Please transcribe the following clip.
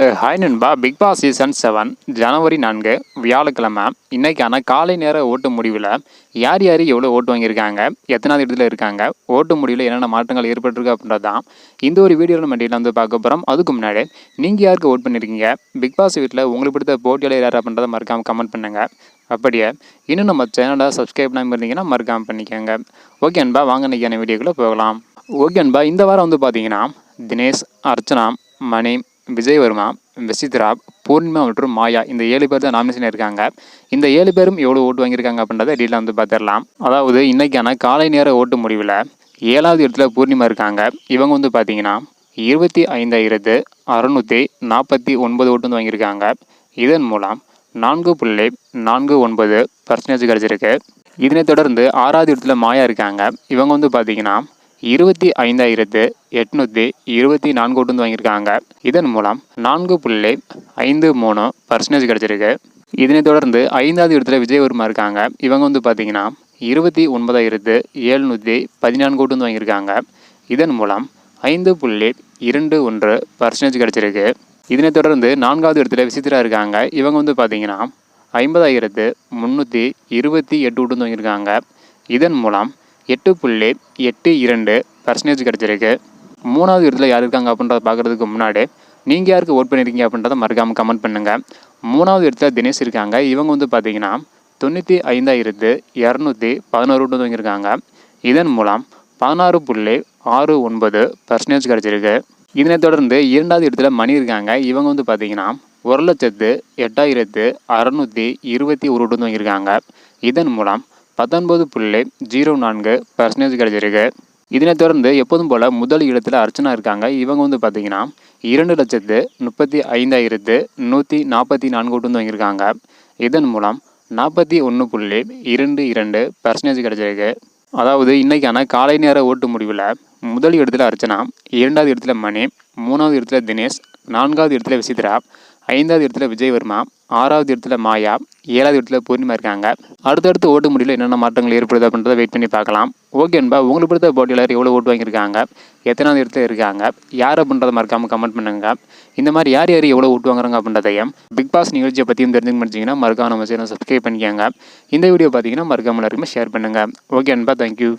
Hi நண்பா. Big Boss season 7 ஜனவரி 4 வியாழக்கிழமை இன்னைக்கான காலை நேர ஓட்டு முடிவில் யார் யார் எவ்வளோ ஓட்டு வாங்கியிருக்காங்க, எத்தனாவது இடத்துல இருக்காங்க, ஓட்டு முடிவில் என்னென்ன மாற்றங்கள் ஏற்பட்டிருக்கு அப்படின்றது தான் இந்த ஒரு வீடியோவில் நம்ம டீட்டெயில் பார்க்க போகிறோம். அதுக்கு முன்னாடி நீங்கள் யாருக்கு ஓட் பண்ணியிருக்கீங்க, பிக் பாஸ் வீட்டில் உங்களுக்கு பிடித்த போட்டியாளர் யார் அப்படின்றத மறக்காமல் கமெண்ட் பண்ணுங்கள். அப்படியே இன்னும் நம்ம சேனலை சப்ஸ்கிரைப் பண்ணாமல் இருந்தீங்கன்னா மறக்காமல் பண்ணிக்கோங்க. ஓகே நண்பா, வாங்க இன்றைக்கான வீடியோக்குள்ளே போகலாம். ஓகே நண்பா, இந்த வாரம் பார்த்தீங்கன்னா தினேஷ், அர்ச்சனா, மணி, விஜயவர்மா, விசித்ரா, பூர்ணிமா மற்றும் மாயா இந்த 7 பேர் தான் நாமினேஷன் இருக்காங்க. இந்த 7 பேரும் எவ்வளோ ஓட்டு வாங்கியிருக்காங்க அப்படின்றத டீட்டெயில் பார்த்துடலாம். அதாவது இன்னைக்கான காலை நேர ஓட்டு முடிவில் 7வது இடத்துல பூர்ணிமா இருக்காங்க. இவங்க பார்த்தீங்கன்னா 25,649 ஓட்டு வாங்கியிருக்காங்க. இதன் மூலம் 4.49% கிடச்சிருக்கு. இதனைத் தொடர்ந்து 6வது இடத்துல மாயா இருக்காங்க. இவங்க பார்த்தீங்கன்னா 25,824 ஓட்டு வாங்கியிருக்காங்க. இதன் மூலம் 4.53% கிடச்சிருக்கு. இதனைத் தொடர்ந்து 5வது இடத்துல விஜயவர்மா இருக்காங்க. இவங்க பார்த்தீங்கன்னா 29,714 ஓட்டு வாங்கியிருக்காங்க. இதன் மூலம் 5.21% கிடச்சிருக்கு. இதனைத் தொடர்ந்து 4வது இடத்துல விசித்ரா இருக்காங்க. இவங்க பார்த்தீங்கன்னா 50,328 ஓட்டு வாங்கியிருக்காங்க. இதன் மூலம் 8.82% கிடச்சிருக்கு. 3வது இடத்துல யார் இருக்காங்க அப்படின்றத பார்க்குறதுக்கு முன்னாடி நீங்கள் யாருக்கு ஓட் பண்ணியிருக்கீங்க அப்படின்றத மறக்காமல் கமெண்ட் பண்ணுங்கள். 3வது இடத்துல தினேஷ் இருக்காங்க. இவங்க பார்த்தீங்கன்னா 95,211 ஓட்டு வாங்கியிருக்காங்க. இதன் மூலம் 16.69% கிடச்சிருக்கு. இதனைத் தொடர்ந்து 2வது இடத்துல மணி இருக்காங்க. இவங்க பார்த்தீங்கன்னா 1,08,621 ஓட்டு வாங்கியிருக்காங்க. இதன் மூலம் 19.04% கிடச்சிருக்கு. இதனைத் தொடர்ந்து எப்போதும் போல் முதல் இடத்துல அர்ச்சனா இருக்காங்க. இவங்க பார்த்தீங்கன்னா 2,35,144 ஓட்டு வாங்கியிருக்காங்க. இதன் மூலம் 41.22% கிடச்சிருக்கு. அதாவது இன்னைக்கான காலை நேர ஓட்டு முடிவில் முதல் இடத்துல அர்ச்சனா, 2வது இடத்துல மணி, 3வது இடத்துல தினேஷ், 4வது இடத்துல விசித்ரா, 5வது இடத்துல விஜயவர்மா, 6வது இடத்துல மாயா, 7வது இடத்துல பூர்ணிமா இருக்காங்க. அடுத்தடுத்து ஓட்டு முடிவில் என்னென்ன மாற்றங்கள் ஏற்படுது அப்படின்றத வெயிட் பண்ணி பார்க்கலாம். ஓகே நண்பா, உங்களுக்கு பிடித்த போட்டியாளர் எவ்வளோ ஓட்டு வாங்கியிருக்காங்க, எத்தனாவது இடத்துல இருக்காங்க, யார் அப்படின்றத மறக்காமல் கமெண்ட் பண்ணுங்க. இந்த மாதிரி யார் யார் எவ்வளோ ஓட்டு வாங்குறாங்க அப்படின்றதையும் பிக் பாஸ் நிகழ்ச்சியை பற்றியும் தெரிஞ்சுக்க முடிச்சிங்கன்னா மறக்காம நம்ம சேனல் சப்ஸ்கிரைப் பண்ணிக்கோங்க. இந்த வீடியோ பார்த்தீங்கன்னா மறக்காமல் எல்லாருக்குமே ஷேர் பண்ணுங்கள். ஓகே நண்பா, தேங்க்யூ.